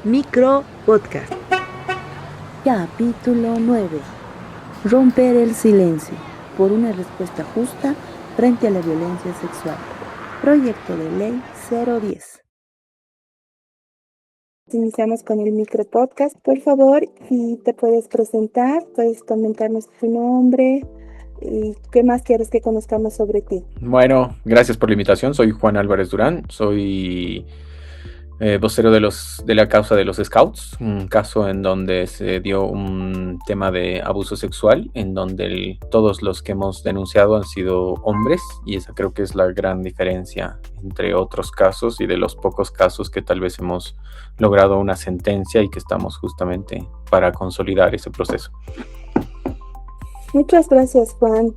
Micro Podcast. Capítulo 9. Romper el silencio por una respuesta justa frente a la violencia sexual. Proyecto de ley 010. Iniciamos con el micro podcast. Por favor, si te puedes presentar, puedes comentarnos tu nombre y qué más quieres que conozcamos sobre ti. Bueno, gracias por la invitación. Soy Juan Álvarez Durán. Soy vocero de la causa de los Scouts, un caso en donde se dio un tema de abuso sexual, en donde todos los que hemos denunciado han sido hombres, y esa creo que es la gran diferencia entre otros casos y de los pocos casos que tal vez hemos logrado una sentencia y que estamos justamente para consolidar ese proceso. Muchas gracias, Juan.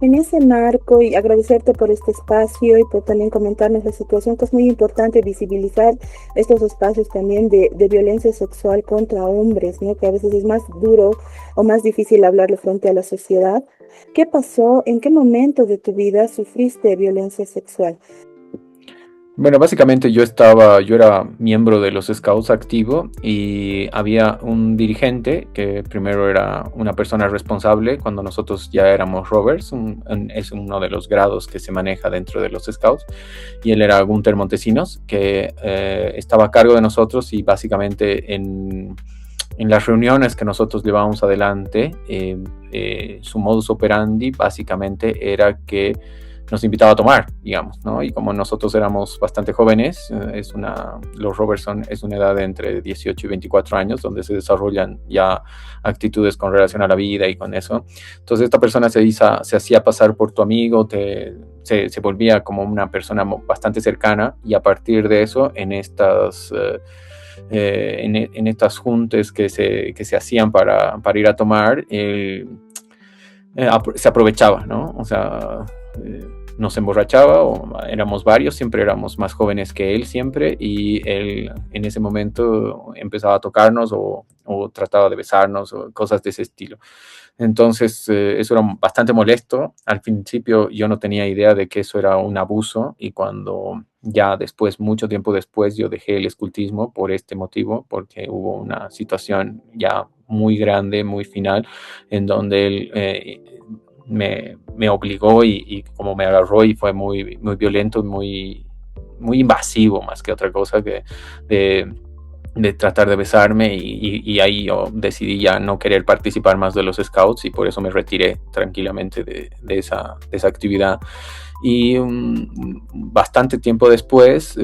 En ese marco, y agradecerte por este espacio y por también comentarnos la situación, que es muy importante visibilizar estos espacios también de violencia sexual contra hombres, ¿no? Que a veces es más duro o más difícil hablarlo frente a la sociedad. ¿Qué pasó? ¿En qué momento de tu vida sufriste violencia sexual? Bueno, básicamente yo era miembro de los Scouts activo y había un dirigente que primero era una persona responsable cuando nosotros ya éramos rovers, es uno de los grados que se maneja dentro de los Scouts, y él era Gunther Montesinos, que estaba a cargo de nosotros, y básicamente en las reuniones que nosotros llevábamos adelante, su modus operandi básicamente era que nos invitaba a tomar, digamos, ¿no? Y como nosotros éramos bastante jóvenes, los Robertson es una edad de entre 18 y 24 años, donde se desarrollan ya actitudes con relación a la vida y con eso. Entonces esta persona se hacía pasar por tu amigo, se volvía como una persona bastante cercana, y a partir de eso, en estas juntes que se hacían para ir a tomar, se aprovechaba, ¿no? O sea, nos emborrachaba, o éramos varios, siempre éramos más jóvenes que él siempre, y él en ese momento empezaba a tocarnos o trataba de besarnos o cosas de ese estilo. Entonces eso era bastante molesto. Al principio yo no tenía idea de que eso era un abuso, y cuando ya después, mucho tiempo después, yo dejé el escultismo por este motivo, porque hubo una situación ya muy grande, muy final, en donde él me obligó y como me agarró, y fue muy, muy violento, muy, muy invasivo, más que otra cosa, que de tratar de besarme, y ahí yo decidí ya no querer participar más de los Scouts, y por eso me retiré tranquilamente de esa actividad. Y bastante tiempo después,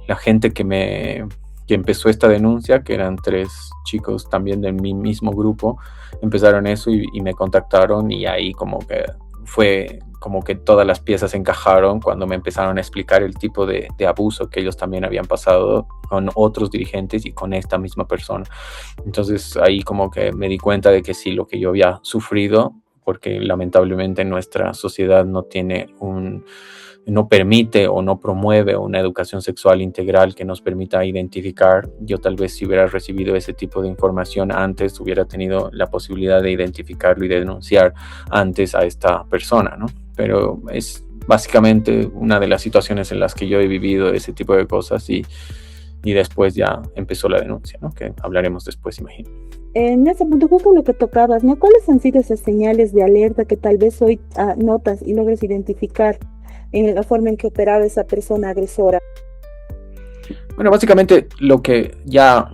la gente que empezó esta denuncia, que eran 3 chicos también de mi mismo grupo, empezaron eso y me contactaron, y ahí como que fue como que todas las piezas encajaron cuando me empezaron a explicar el tipo de abuso que ellos también habían pasado con otros dirigentes y con esta misma persona. Entonces ahí como que me di cuenta de que sí, lo que yo había sufrido, porque lamentablemente nuestra sociedad no permite o no promueve una educación sexual integral que nos permita identificar. Yo tal vez, si hubiera recibido ese tipo de información antes, hubiera tenido la posibilidad de identificarlo y de denunciar antes a esta persona, ¿no? Pero es básicamente una de las situaciones en las que yo he vivido ese tipo de cosas, y después ya empezó la denuncia, ¿no? Que hablaremos después, imagino. En ese punto, justo lo que tocabas, ¿no? ¿Cuáles han sido esas señales de alerta que tal vez hoy notas y logres identificar en la forma en que operaba esa persona agresora? Bueno, básicamente lo que ya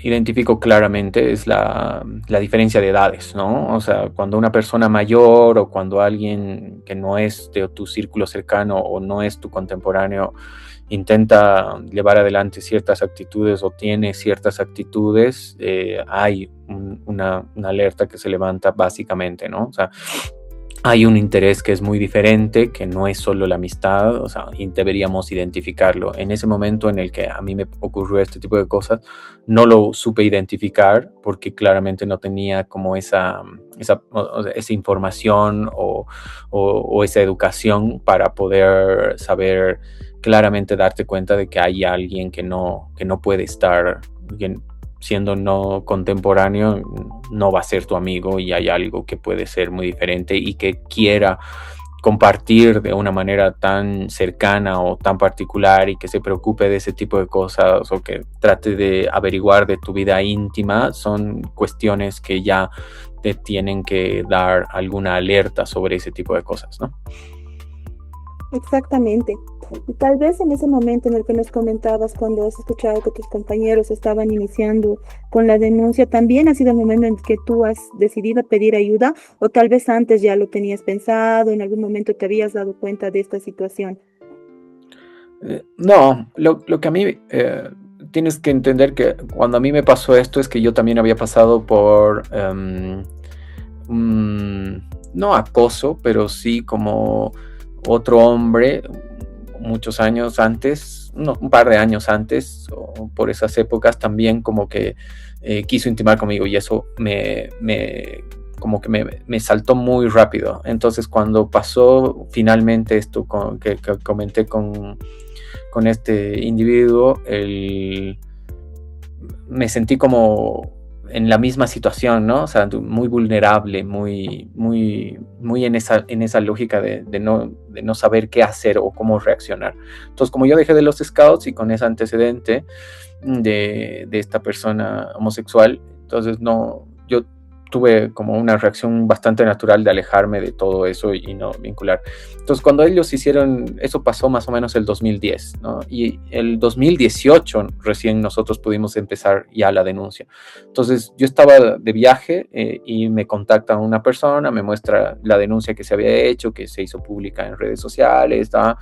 identifico claramente es la diferencia de edades, ¿no? O sea, cuando una persona mayor, o cuando alguien que no es de tu círculo cercano o no es tu contemporáneo intenta llevar adelante ciertas actitudes o tiene ciertas actitudes, hay una alerta que se levanta básicamente, ¿no? O sea, hay un interés que es muy diferente, que no es solo la amistad, o sea, y deberíamos identificarlo. En ese momento en el que a mí me ocurrió este tipo de cosas, no lo supe identificar, porque claramente no tenía como esa información o esa educación para poder saber claramente, darte cuenta de que hay alguien que no puede estar, siendo no contemporáneo, no va a ser tu amigo, y hay algo que puede ser muy diferente y que quiera compartir de una manera tan cercana o tan particular y que se preocupe de ese tipo de cosas o que trate de averiguar de tu vida íntima, son cuestiones que ya te tienen que dar alguna alerta sobre ese tipo de cosas, ¿no? Exactamente. Y tal vez en ese momento en el que nos comentabas, cuando has escuchado que tus compañeros estaban iniciando con la denuncia, también ha sido el momento en que tú has decidido pedir ayuda, o tal vez antes ya lo tenías pensado, en algún momento te habías dado cuenta de esta situación. No, lo que a mí tienes que entender que cuando a mí me pasó esto es que yo también había pasado por no acoso, pero sí como otro hombre muchos años antes, no, un par de años antes, o por esas épocas también como que quiso intimar conmigo y eso como que me saltó muy rápido. Entonces cuando pasó finalmente esto que comenté con este individuo, me sentí como en la misma situación, ¿no? O sea, muy vulnerable, muy en esa lógica de no saber qué hacer o cómo reaccionar. Entonces, como yo dejé de los scouts y con ese antecedente de esta persona homosexual, entonces yo tuve como una reacción bastante natural de alejarme de todo eso y no vincular. Entonces, cuando ellos hicieron, eso pasó más o menos el 2010, ¿no? Y el 2018 recién nosotros pudimos empezar ya la denuncia. Entonces, yo estaba de viaje y me contacta una persona, me muestra la denuncia que se había hecho, que se hizo pública en redes sociales, ¿tá?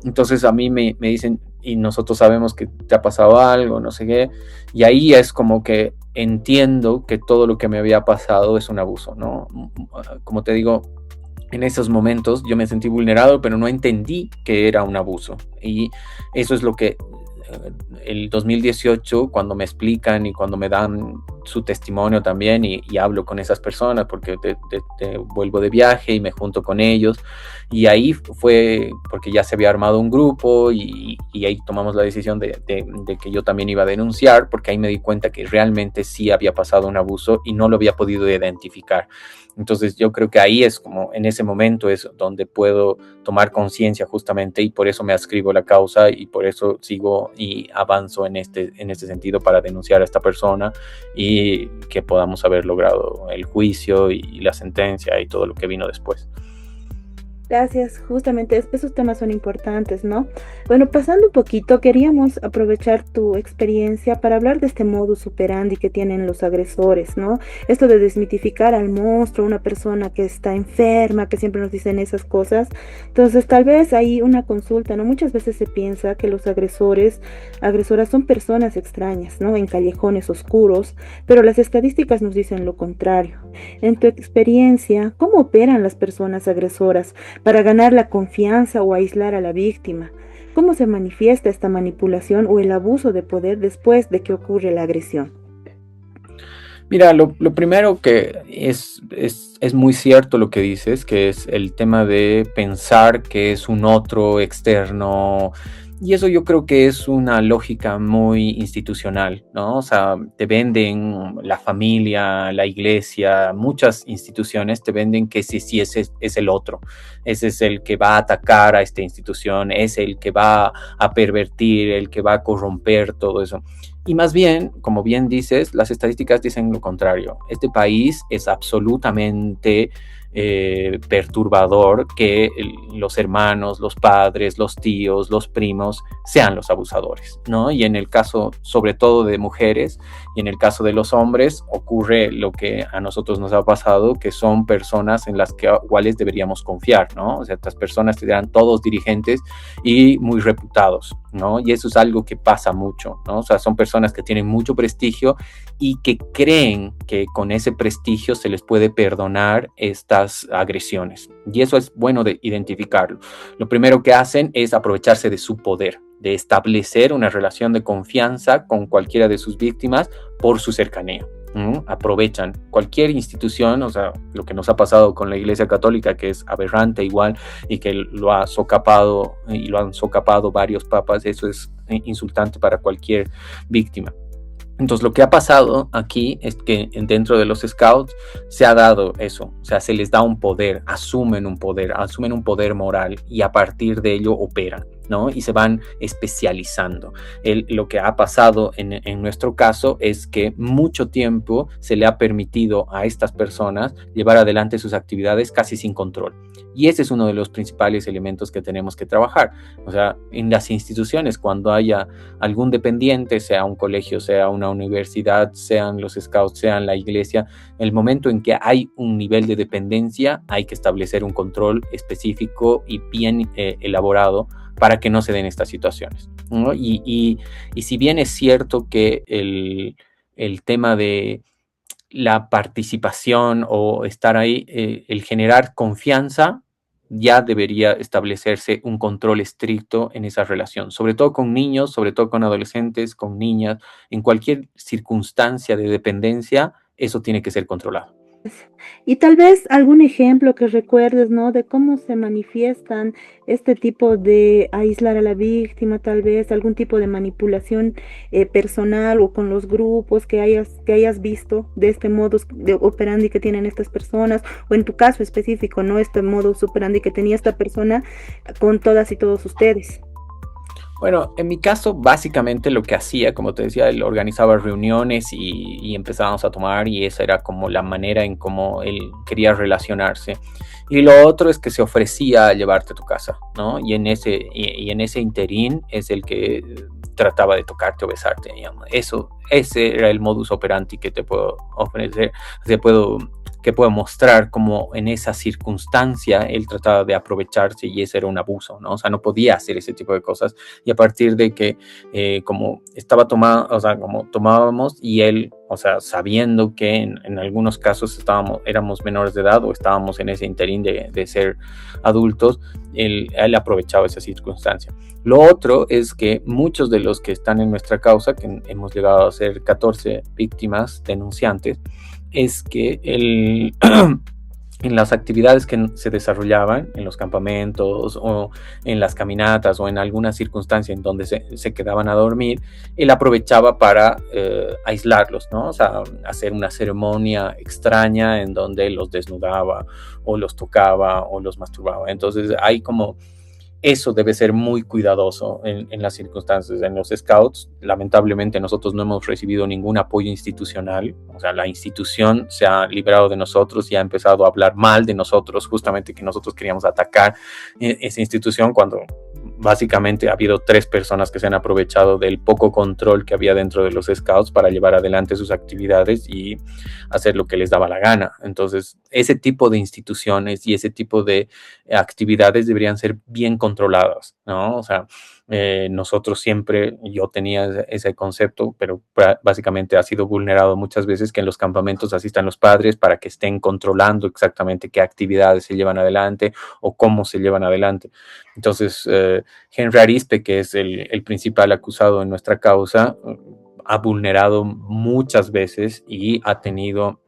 Entonces, a mí me dicen, y nosotros sabemos que te ha pasado algo, no sé qué, y ahí es como que entiendo que todo lo que me había pasado es un abuso, ¿no? Como te digo, en esos momentos yo me sentí vulnerado, pero no entendí que era un abuso, y eso es lo que el 2018, cuando me explican y cuando me dan su testimonio también y hablo con esas personas porque te vuelvo de viaje y me junto con ellos, y ahí fue porque ya se había armado un grupo y ahí tomamos la decisión de que yo también iba a denunciar, porque ahí me di cuenta que realmente sí había pasado un abuso y no lo había podido identificar. Entonces yo creo que ahí es como, en ese momento es donde puedo tomar conciencia justamente, y por eso me adscribo la causa y por eso sigo y avanzo en este sentido para denunciar a esta persona y que podamos haber logrado el juicio y la sentencia y todo lo que vino después. Gracias, justamente esos temas son importantes, ¿no? Bueno, pasando un poquito, queríamos aprovechar tu experiencia para hablar de este modus operandi que tienen los agresores, ¿no? Esto de desmitificar al monstruo, una persona que está enferma, que siempre nos dicen esas cosas. Entonces, tal vez hay una consulta, ¿no? Muchas veces se piensa que los agresoras son personas extrañas, ¿no? En callejones oscuros, pero las estadísticas nos dicen lo contrario. En tu experiencia, ¿cómo operan las personas agresoras para ganar la confianza o aislar a la víctima? ¿Cómo se manifiesta esta manipulación o el abuso de poder después de que ocurre la agresión? Mira, lo primero que es muy cierto lo que dices, que es el tema de pensar que es un otro externo. Y eso yo creo que es una lógica muy institucional, ¿no? O sea, te venden la familia, la iglesia, muchas instituciones te venden que sí, ese es el otro. Ese es el que va a atacar a esta institución, es el que va a pervertir, el que va a corromper todo eso. Y más bien, como bien dices, las estadísticas dicen lo contrario. Este país es absolutamente perturbador que los hermanos, los padres, los tíos, los primos sean los abusadores, ¿no? Y en el caso, sobre todo de mujeres, y en el caso de los hombres, ocurre lo que a nosotros nos ha pasado, que son personas en las cuales deberíamos confiar, ¿no? O sea, estas personas eran todos dirigentes y muy reputados, ¿no? Y eso es algo que pasa mucho, ¿no? O sea, son personas que tienen mucho prestigio y que creen que con ese prestigio se les puede perdonar estas agresiones. Y eso es bueno de identificarlo. Lo primero que hacen es aprovecharse de su poder, de establecer una relación de confianza con cualquiera de sus víctimas por su cercanía. Aprovechan cualquier institución, o sea, lo que nos ha pasado con la Iglesia Católica, que es aberrante igual, y que lo ha socapado y lo han socapado varios papas. Eso es insultante para cualquier víctima. Entonces, lo que ha pasado aquí es que dentro de los scouts se ha dado eso, o sea, se les da un poder, asumen un poder moral y a partir de ello operan, ¿no? Y se van especializando. Lo que ha pasado en nuestro caso es que mucho tiempo se le ha permitido a estas personas llevar adelante sus actividades casi sin control. Y ese es uno de los principales elementos que tenemos que trabajar. O sea, en las instituciones, cuando haya algún dependiente, sea un colegio, sea una universidad, sean los scouts, sean la iglesia, el momento en que hay un nivel de dependencia, hay que establecer un control específico y bien elaborado para que no se den estas situaciones, ¿no? Y si bien es cierto que el tema de la participación o estar ahí, el generar confianza, ya debería establecerse un control estricto en esa relación, sobre todo con niños, sobre todo con adolescentes, con niñas, en cualquier circunstancia de dependencia, eso tiene que ser controlado. Y tal vez algún ejemplo que recuerdes, ¿no? De cómo se manifiestan este tipo de aislar a la víctima, tal vez algún tipo de manipulación personal o con los grupos que hayas visto de este modus de operandi que tienen estas personas, o en tu caso específico, ¿no? Este modus operandi que tenía esta persona con todas y todos ustedes. Bueno, en mi caso, básicamente lo que hacía, como te decía, él organizaba reuniones y empezábamos a tomar y esa era como la manera en cómo él quería relacionarse. Y lo otro es que se ofrecía a llevarte a tu casa, ¿no? Y en ese interín es el que trataba de tocarte o besarte, digamos. Ese era el modus operandi que te puedo ofrecer, que puedo mostrar como en esa circunstancia él trataba de aprovecharse y ese era un abuso, ¿no? O sea, no podía hacer ese tipo de cosas y a partir de que como estaba tomado, o sea, como tomábamos y él, o sea, sabiendo que en algunos casos éramos menores de edad o estábamos en ese interín de ser adultos, él aprovechaba esa circunstancia. Lo otro es que muchos de los que están en nuestra causa, que hemos llegado a ser 14 víctimas denunciantes, es que en las actividades que se desarrollaban en los campamentos o en las caminatas o en alguna circunstancia en donde se quedaban a dormir, él aprovechaba para aislarlos, ¿no? O sea, hacer una ceremonia extraña en donde los desnudaba o los tocaba o los masturbaba. Entonces hay como eso debe ser muy cuidadoso en las circunstancias. En los scouts, lamentablemente nosotros no hemos recibido ningún apoyo institucional, o sea, la institución se ha librado de nosotros y ha empezado a hablar mal de nosotros, justamente que nosotros queríamos atacar esa institución cuando básicamente ha habido 3 personas que se han aprovechado del poco control que había dentro de los scouts para llevar adelante sus actividades y hacer lo que les daba la gana. Entonces, ese tipo de instituciones y ese tipo de actividades deberían ser bien controladas, ¿no? O sea, nosotros siempre, yo tenía ese concepto, pero básicamente ha sido vulnerado muchas veces que en los campamentos asistan los padres para que estén controlando exactamente qué actividades se llevan adelante o cómo se llevan adelante. Entonces, Henry Arispe, que es el principal acusado en nuestra causa, ha vulnerado muchas veces y ha tenido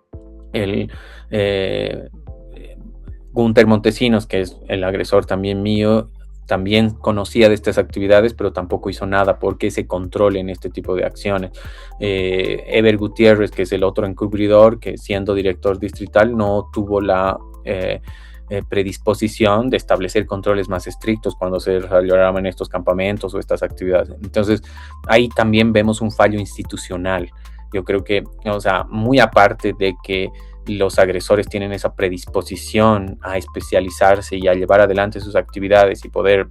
Gunther Montesinos, que es el agresor también mío, también conocía de estas actividades, pero tampoco hizo nada porque se controlen este tipo de acciones. Ever Gutiérrez, que es el otro encubridor, que siendo director distrital no tuvo la predisposición de establecer controles más estrictos cuando se desarrollaban estos campamentos o estas actividades. Entonces, ahí también vemos un fallo institucional. Yo creo que, o sea, muy aparte de que los agresores tienen esa predisposición a especializarse y a llevar adelante sus actividades y poder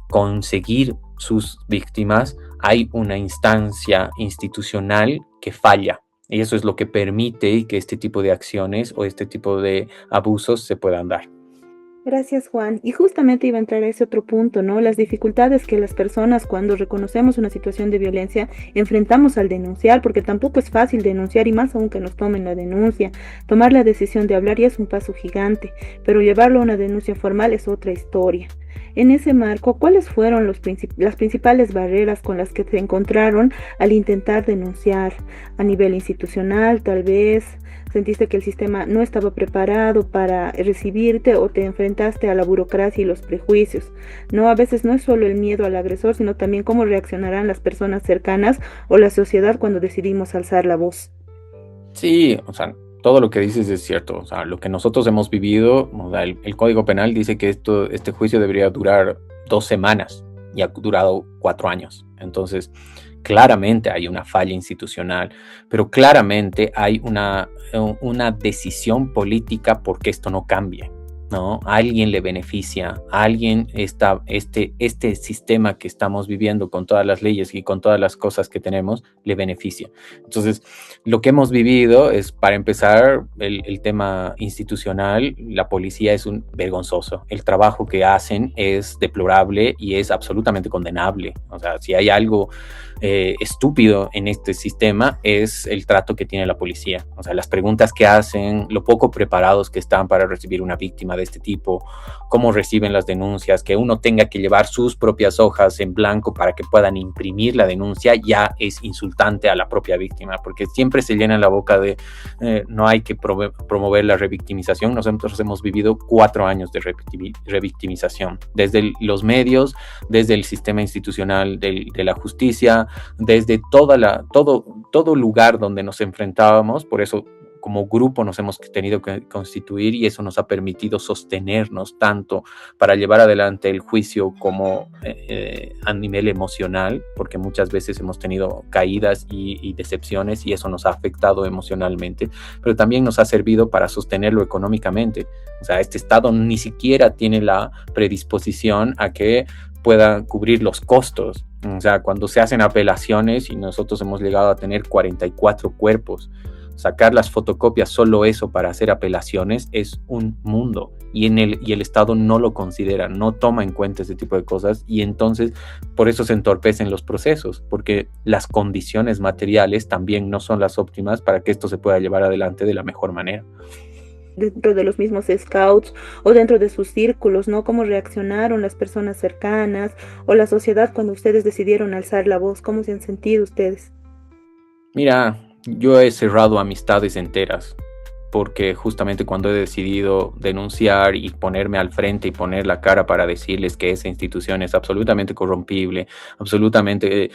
conseguir sus víctimas, hay una instancia institucional que falla. Y eso es lo que permite que este tipo de acciones o este tipo de abusos se puedan dar. Gracias, Juan. Y justamente iba a entrar a ese otro punto, ¿no? Las dificultades que las personas cuando reconocemos una situación de violencia enfrentamos al denunciar, porque tampoco es fácil denunciar y más aún que nos tomen la denuncia. Tomar la decisión de hablar ya es un paso gigante, pero llevarlo a una denuncia formal es otra historia. En ese marco, ¿cuáles fueron las principales barreras con las que se encontraron al intentar denunciar a nivel institucional, tal vez? sentiste que el sistema no estaba preparado para recibirte o te enfrentaste a la burocracia y los prejuicios, ¿no? A veces no es solo el miedo al agresor, sino también cómo reaccionarán las personas cercanas o la sociedad cuando decidimos alzar la voz. Sí, o sea, todo lo que dices es cierto. O sea, lo que nosotros hemos vivido, o sea, el Código Penal dice que este juicio debería durar 2 semanas y ha durado 4 años. Entonces, claramente hay una falla institucional, pero claramente hay una decisión política porque esto no cambie, ¿no? A alguien le beneficia, a alguien este sistema que estamos viviendo con todas las leyes y con todas las cosas que tenemos, le beneficia. Entonces, lo que hemos vivido es, para empezar, el tema institucional. La policía es un vergonzoso. El trabajo que hacen es deplorable y es absolutamente condenable. O sea, si hay algo estúpido en este sistema es el trato que tiene la policía. O sea, las preguntas que hacen, lo poco preparados que están para recibir una víctima de este tipo, cómo reciben las denuncias, que uno tenga que llevar sus propias hojas en blanco para que puedan imprimir la denuncia, ya es insultante a la propia víctima, porque siempre se llena la boca de no hay que promover la revictimización. Nosotros hemos vivido 4 años de revictimización, desde los medios, desde el sistema institucional de la justicia, desde todo lugar donde nos enfrentábamos. Por eso, como grupo, nos hemos tenido que constituir, y eso nos ha permitido sostenernos tanto para llevar adelante el juicio como a nivel emocional, porque muchas veces hemos tenido caídas y decepciones, y eso nos ha afectado emocionalmente, pero también nos ha servido para sostenerlo económicamente. O sea, este Estado ni siquiera tiene la predisposición a que pueda cubrir los costos. O sea, cuando se hacen apelaciones, y nosotros hemos llegado a tener 44 cuerpos, sacar las fotocopias, solo eso para hacer apelaciones, es un mundo, y el Estado no lo considera, no toma en cuenta ese tipo de cosas, y entonces por eso se entorpecen los procesos, porque las condiciones materiales también no son las óptimas para que esto se pueda llevar adelante de la mejor manera. Dentro de los mismos scouts o dentro de sus círculos, ¿no? ¿Cómo reaccionaron las personas cercanas o la sociedad cuando ustedes decidieron alzar la voz? ¿Cómo se han sentido ustedes? Mira, yo he cerrado amistades enteras, porque justamente cuando he decidido denunciar y ponerme al frente y poner la cara para decirles que esa institución es absolutamente corrompible, absolutamente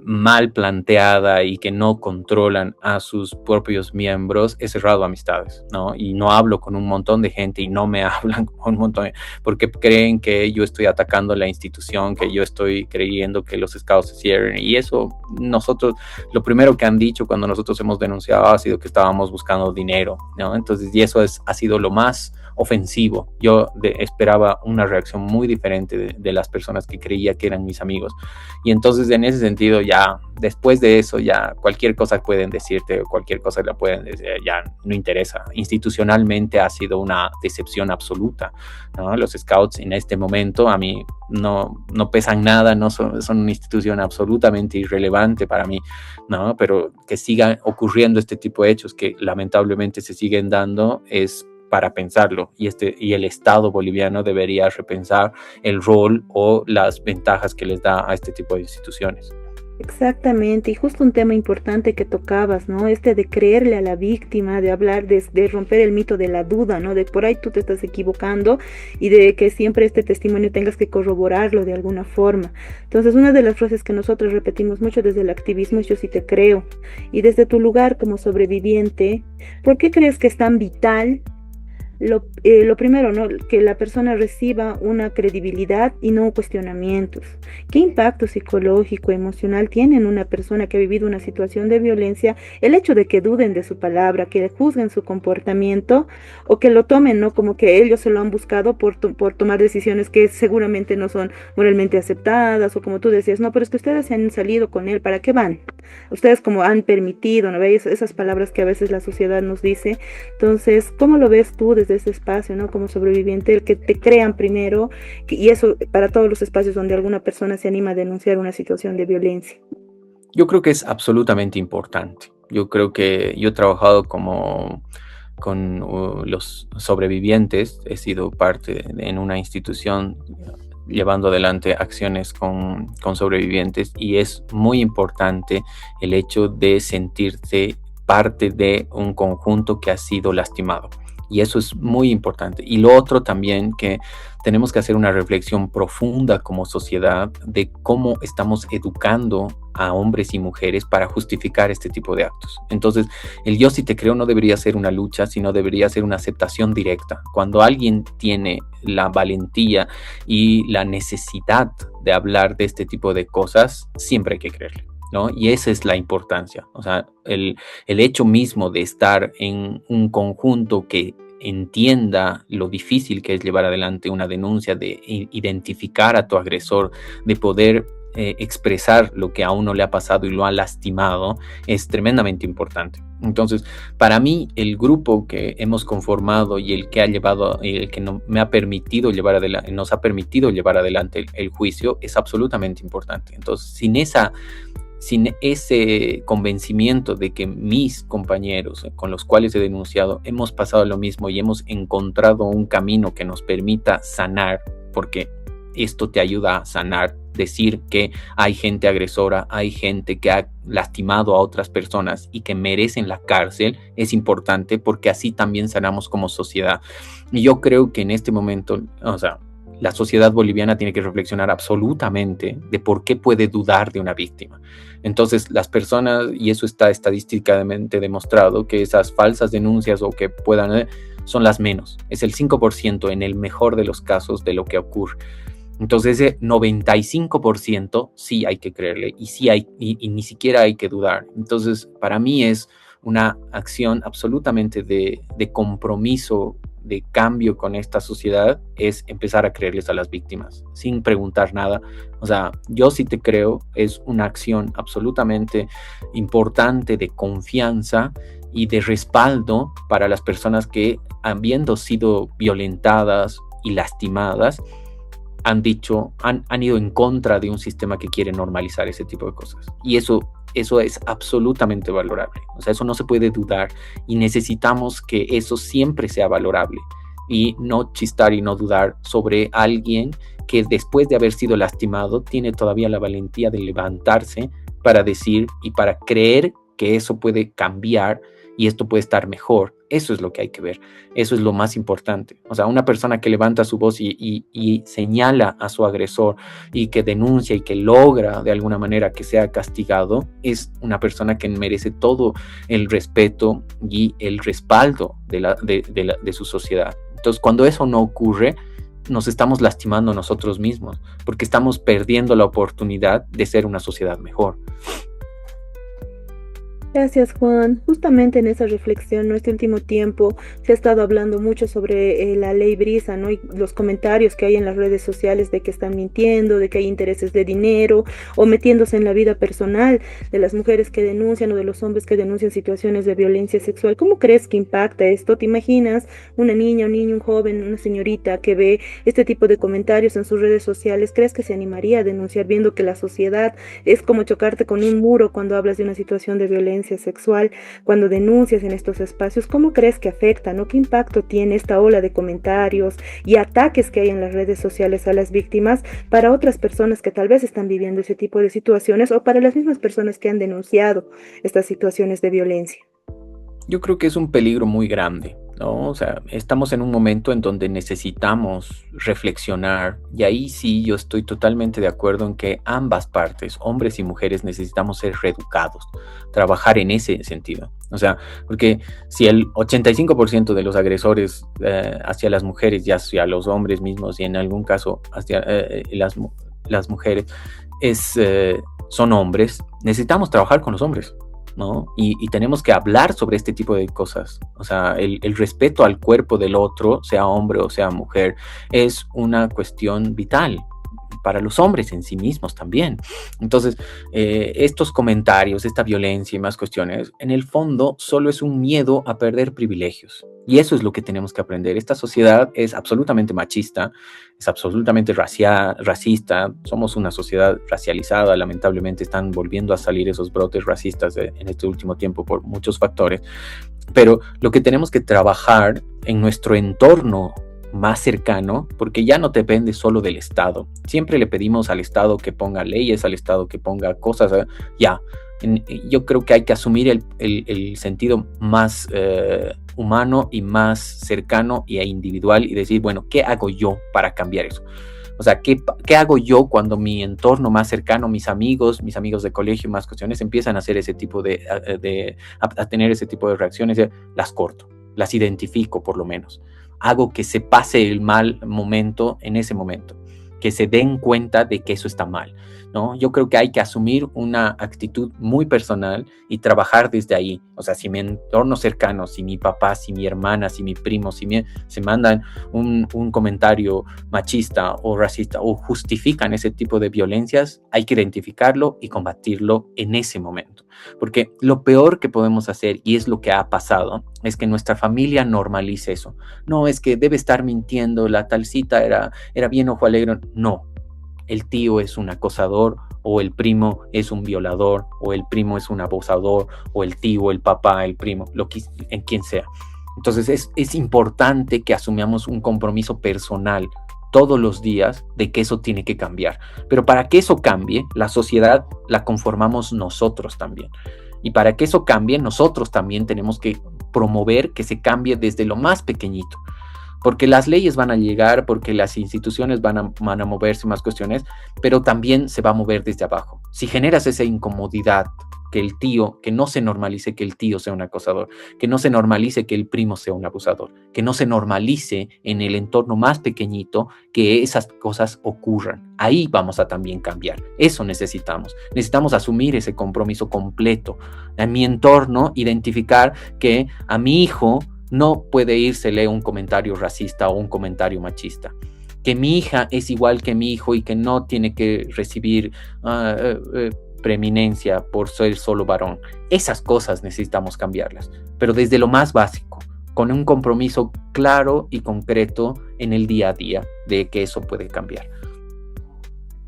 mal planteada, y que no controlan a sus propios miembros, he cerrado amistades, ¿no? Y no hablo con un montón de gente, y no me hablan con un montón porque creen que yo estoy atacando la institución, que yo estoy creyendo que los scouts se cierren. Y eso, nosotros, lo primero que han dicho cuando nosotros hemos denunciado ha sido que estábamos buscando dinero, ¿no? Entonces, y eso ha sido lo más ofensivo. Yo esperaba una reacción muy diferente de las personas que creía que eran mis amigos. Y entonces, en ese sentido, ya después de eso, ya cualquier cosa pueden decirte, cualquier cosa la pueden decir, ya no interesa. Institucionalmente ha sido una decepción absoluta, ¿no? Los scouts en este momento a mí no pesan nada, no son una institución absolutamente irrelevante para mí, ¿no? Pero que sigan ocurriendo este tipo de hechos que lamentablemente se siguen dando es para pensarlo, y el Estado boliviano debería repensar el rol o las ventajas que les da a este tipo de instituciones. Exactamente, y justo un tema importante que tocabas, ¿no? De creerle a la víctima, de hablar, de romper el mito de la duda, ¿no? De por ahí tú te estás equivocando, y de que siempre este testimonio tengas que corroborarlo de alguna forma. Entonces, una de las frases que nosotros repetimos mucho desde el activismo es: yo sí te creo. Y desde tu lugar como sobreviviente, ¿por qué crees que es tan vital lo primero, ¿no? Que la persona reciba una credibilidad y no cuestionamientos? ¿Qué impacto psicológico, emocional tiene en una persona que ha vivido una situación de violencia el hecho de que duden de su palabra, que juzguen su comportamiento, o que lo tomen, ¿no? Como que ellos se lo han buscado por tomar decisiones que seguramente no son moralmente aceptadas, o como tú decías, no, pero es que ustedes se han salido con él, ¿para qué van? Ustedes como han permitido, ¿no? ¿Veis? Esas palabras que a veces la sociedad nos dice. Entonces, ¿cómo lo ves tú desde ese espacio, ¿no? Como sobreviviente, el que te crean primero, y eso para todos los espacios donde alguna persona se anima a denunciar una situación de violencia. Yo creo que es absolutamente importante. Yo creo que yo he trabajado con los sobrevivientes, he sido parte en una institución llevando adelante acciones con sobrevivientes, y es muy importante el hecho de sentirte parte de un conjunto que ha sido lastimado. Y eso es muy importante. Y lo otro también, que tenemos que hacer una reflexión profunda como sociedad de cómo estamos educando a hombres y mujeres para justificar este tipo de actos. Entonces, el yo sí te creo no debería ser una lucha, sino debería ser una aceptación directa. Cuando alguien tiene la valentía y la necesidad de hablar de este tipo de cosas, siempre hay que creerle, ¿no? Y esa es la importancia. O sea, el hecho mismo de estar en un conjunto que entienda lo difícil que es llevar adelante una denuncia, de identificar a tu agresor, de poder expresar lo que a uno le ha pasado y lo ha lastimado, es tremendamente importante. Entonces, para mí, el grupo que hemos conformado y el que ha llevado, el que me ha permitido llevar adelante, nos ha permitido llevar adelante el juicio, es absolutamente importante. Entonces, sin ese convencimiento de que mis compañeros con los cuales he denunciado hemos pasado lo mismo y hemos encontrado un camino que nos permita sanar, porque esto te ayuda a sanar, decir que hay gente agresora, hay gente que ha lastimado a otras personas y que merecen la cárcel, es importante porque así también sanamos como sociedad. Y yo creo que en este momento, o sea, la sociedad boliviana tiene que reflexionar absolutamente de por qué puede dudar de una víctima. Entonces, las personas, y eso está estadísticamente demostrado, que esas falsas denuncias o que puedan, son las menos. Es el 5% en el mejor de los casos de lo que ocurre. Entonces, ese 95% sí hay que creerle y sí hay, y ni siquiera hay que dudar. Entonces, para mí es una acción absolutamente de compromiso, de cambio con esta sociedad, es empezar a creerles a las víctimas sin preguntar nada. O sea, yo sí te creo, es una acción absolutamente importante de confianza y de respaldo para las personas que, habiendo sido violentadas y lastimadas, han ido en contra de un sistema que quiere normalizar ese tipo de cosas. Y eso es absolutamente valorable. O sea, eso no se puede dudar y necesitamos que eso siempre sea valorable y no chistar y no dudar sobre alguien que después de haber sido lastimado tiene todavía la valentía de levantarse para decir y para creer que eso puede cambiar y esto puede estar mejor. Eso es lo que hay que ver. Eso es lo más importante. O sea, una persona que levanta su voz y señala a su agresor y que denuncia y que logra de alguna manera que sea castigado, es una persona que merece todo el respeto y el respaldo de su sociedad. Entonces, cuando eso no ocurre, nos estamos lastimando nosotros mismos porque estamos perdiendo la oportunidad de ser una sociedad mejor. Gracias, Juan. Justamente en esa reflexión, ¿no? Este último tiempo se ha estado hablando mucho sobre la ley Brisa, ¿no? Y los comentarios que hay en las redes sociales de que están mintiendo, de que hay intereses de dinero o metiéndose en la vida personal de las mujeres que denuncian o de los hombres que denuncian situaciones de violencia sexual. ¿Cómo crees que impacta esto? ¿Te imaginas una niña, un niño, un joven, una señorita que ve este tipo de comentarios en sus redes sociales? ¿Crees que se animaría a denunciar viendo que la sociedad es como chocarte con un muro cuando hablas de una situación de violencia sexual, cuando denuncias en estos espacios? ¿Cómo crees que afecta, ¿no? ¿Qué impacto tiene esta ola de comentarios y ataques que hay en las redes sociales a las víctimas para otras personas que tal vez están viviendo ese tipo de situaciones o para las mismas personas que han denunciado estas situaciones de violencia? Yo creo que es un peligro muy grande, ¿no? O sea, estamos en un momento en donde necesitamos reflexionar y ahí sí yo estoy totalmente de acuerdo en que ambas partes, hombres y mujeres, necesitamos ser reeducados, trabajar en ese sentido. O sea, porque si el 85% de los agresores hacia las mujeres y hacia los hombres mismos y en algún caso hacia las mujeres son hombres, necesitamos trabajar con los hombres, ¿no? Y tenemos que hablar sobre este tipo de cosas. O sea, el respeto al cuerpo del otro, sea hombre o sea mujer, es una cuestión vital para los hombres en sí mismos también. Entonces, estos comentarios, esta violencia y más cuestiones, en el fondo solo es un miedo a perder privilegios. Y eso es lo que tenemos que aprender. Esta sociedad es absolutamente machista, es absolutamente racista. Somos una sociedad racializada. Lamentablemente están volviendo a salir esos brotes racistas en este último tiempo por muchos factores. Pero lo que tenemos que trabajar en nuestro entorno más cercano, porque ya no depende solo del Estado. Siempre le pedimos al Estado que ponga leyes, al Estado que ponga cosas, ya, Yo creo que hay que asumir el sentido más humano y más cercano e individual y decir, bueno, ¿qué hago yo para cambiar eso? O sea, ¿qué hago yo cuando mi entorno más cercano, mis amigos de colegio, más cuestiones, empiezan a hacer ese tipo a tener ese tipo de reacciones? Las corto, las identifico por lo menos. Hago que se pase el mal momento en ese momento, que se den cuenta de que eso está mal, ¿no? Yo creo que hay que asumir una actitud muy personal y trabajar desde ahí. O sea, si mi entorno cercano, si mi papá, si mi hermana, si mi primo, se mandan un comentario machista o racista o justifican ese tipo de violencias, hay que identificarlo y combatirlo en ese momento. Porque lo peor que podemos hacer, y es lo que ha pasado, es que nuestra familia normalice eso. No, es que debe estar mintiendo, la talcita era bien ojo alegre. No, el tío es un acosador, o el primo es un violador, o el primo es un abusador, o el tío, el papá, el primo, en quien sea. Entonces es importante que asumamos un compromiso personal todos los días de que eso tiene que cambiar. Pero para que eso cambie, la sociedad la conformamos nosotros también. Y para que eso cambie, nosotros también tenemos que promover que se cambie desde lo más pequeñito. Porque las leyes van a llegar, porque las instituciones van a moverse más cuestiones, pero también se va a mover desde abajo. Si generas esa incomodidad, que no se normalice que el tío sea un acosador, que no se normalice que el primo sea un abusador, que no se normalice en el entorno más pequeñito que esas cosas ocurran. Ahí vamos a también cambiar. Eso necesitamos. Necesitamos asumir ese compromiso completo. En mi entorno, identificar que a mi hijo no puede írsele un comentario racista o un comentario machista. Que mi hija es igual que mi hijo y que no tiene que recibir preeminencia por ser solo varón. Esas cosas necesitamos cambiarlas, pero desde lo más básico, con un compromiso claro y concreto en el día a día de que eso puede cambiar.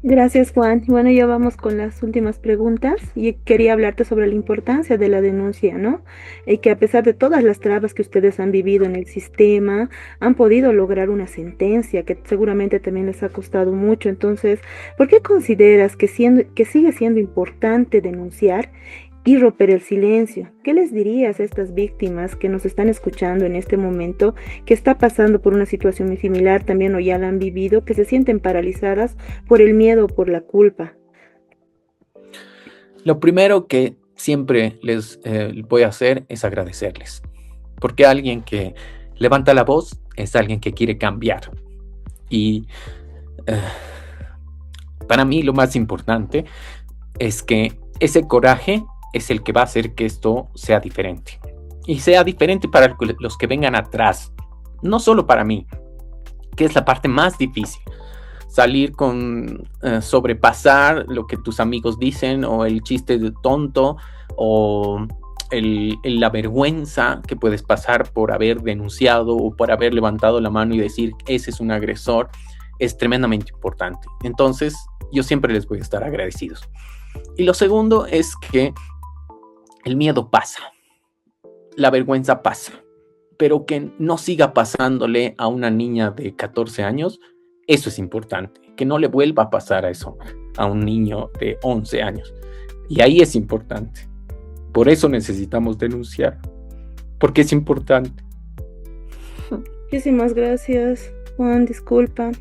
Gracias, Juan. Bueno, ya vamos con las últimas preguntas y quería hablarte sobre la importancia de la denuncia, ¿no? Y que a pesar de todas las trabas que ustedes han vivido en el sistema, han podido lograr una sentencia que seguramente también les ha costado mucho. Entonces, ¿por qué consideras que sigue siendo importante denunciar y romper el silencio? ¿Qué les dirías a estas víctimas que nos están escuchando en este momento, que está pasando por una situación muy similar también o ya la han vivido, que se sienten paralizadas por el miedo o por la culpa? Lo primero que siempre les voy a hacer es agradecerles, porque alguien que levanta la voz es alguien que quiere cambiar. Y para mí lo más importante es que ese coraje es el que va a hacer que esto sea diferente. Y sea diferente para los que vengan atrás, no solo para mí, que es la parte más difícil. Salir con sobrepasar lo que tus amigos dicen, o el chiste de tonto, o la vergüenza que puedes pasar por haber denunciado o por haber levantado la mano y decir ese es un agresor, es tremendamente importante. Entonces yo siempre les voy a estar agradecidos. Y lo segundo es que el miedo pasa, la vergüenza pasa, pero que no siga pasándole a una niña de 14 años, eso es importante, que no le vuelva a pasar a eso a un niño de 11 años. Y ahí es importante. Por eso necesitamos denunciar, porque es importante. Muchísimas gracias, Juan, disculpa.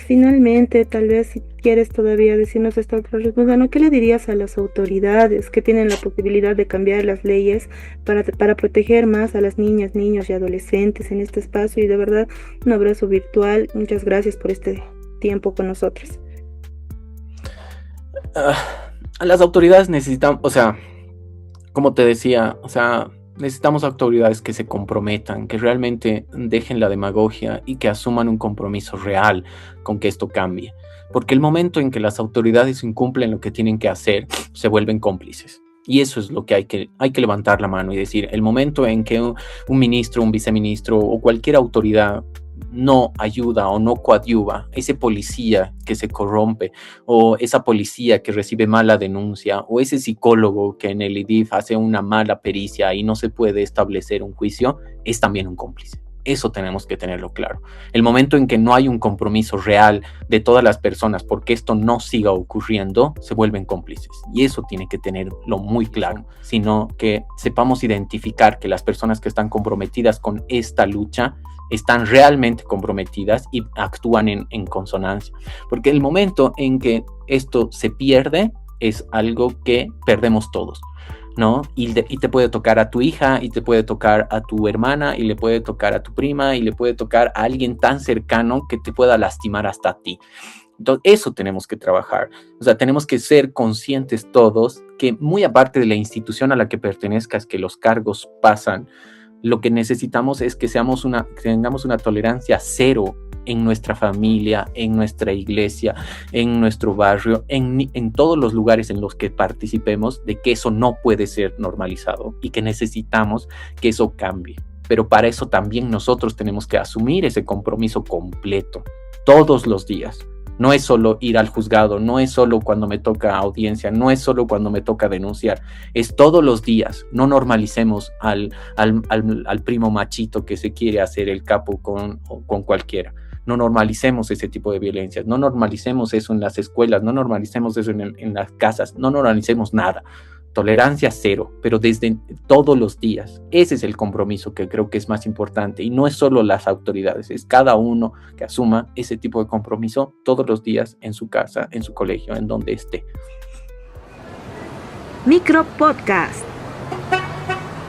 Finalmente, tal vez si quieres todavía decirnos esta otra respuesta, ¿no? ¿Qué le dirías a las autoridades que tienen la posibilidad de cambiar las leyes para proteger más a las niñas, niños y adolescentes en este espacio? Y de verdad, un abrazo virtual. Muchas gracias por este tiempo con nosotros. Las autoridades necesitan, o sea, como te decía, o sea, necesitamos autoridades que se comprometan, que realmente dejen la demagogia y que asuman un compromiso real con que esto cambie. Porque el momento en que las autoridades incumplen lo que tienen que hacer, se vuelven cómplices. Y eso es lo que hay que levantar la mano y decir, el momento en que un ministro, un viceministro o cualquier autoridad no ayuda o no coadyuva, ese policía que se corrompe, o esa policía que recibe mala denuncia, o ese psicólogo que en el IDIF hace una mala pericia y no se puede establecer un juicio, es también un cómplice. Eso tenemos que tenerlo claro. El momento en que no hay un compromiso real de todas las personas porque esto no siga ocurriendo, se vuelven cómplices. Y eso tiene que tenerlo muy claro, sino que sepamos identificar que las personas que están comprometidas con esta lucha están realmente comprometidas y actúan en consonancia. Porque el momento en que esto se pierde es algo que perdemos todos, ¿no? Y te puede tocar a tu hija, y te puede tocar a tu hermana, y le puede tocar a tu prima, y le puede tocar a alguien tan cercano que te pueda lastimar hasta a ti. Entonces, eso tenemos que trabajar. O sea, tenemos que ser conscientes todos que muy aparte de la institución a la que pertenezcas, que los cargos pasan, lo que necesitamos es que tengamos una tolerancia cero en nuestra familia, en nuestra iglesia, en nuestro barrio, en todos los lugares en los que participemos, de que eso no puede ser normalizado y que necesitamos que eso cambie. Pero para eso también nosotros tenemos que asumir ese compromiso completo, todos los días. No es solo ir al juzgado, no es solo cuando me toca audiencia, no es solo cuando me toca denunciar, es todos los días. No normalicemos al primo machito que se quiere hacer el capo con cualquiera. No normalicemos ese tipo de violencias, no normalicemos eso en las escuelas, no normalicemos eso en las casas, no normalicemos nada. Tolerancia cero, pero desde todos los días. Ese es el compromiso que creo que es más importante, y no es solo las autoridades, es cada uno que asuma ese tipo de compromiso todos los días en su casa, en su colegio, en donde esté. Micro Podcast.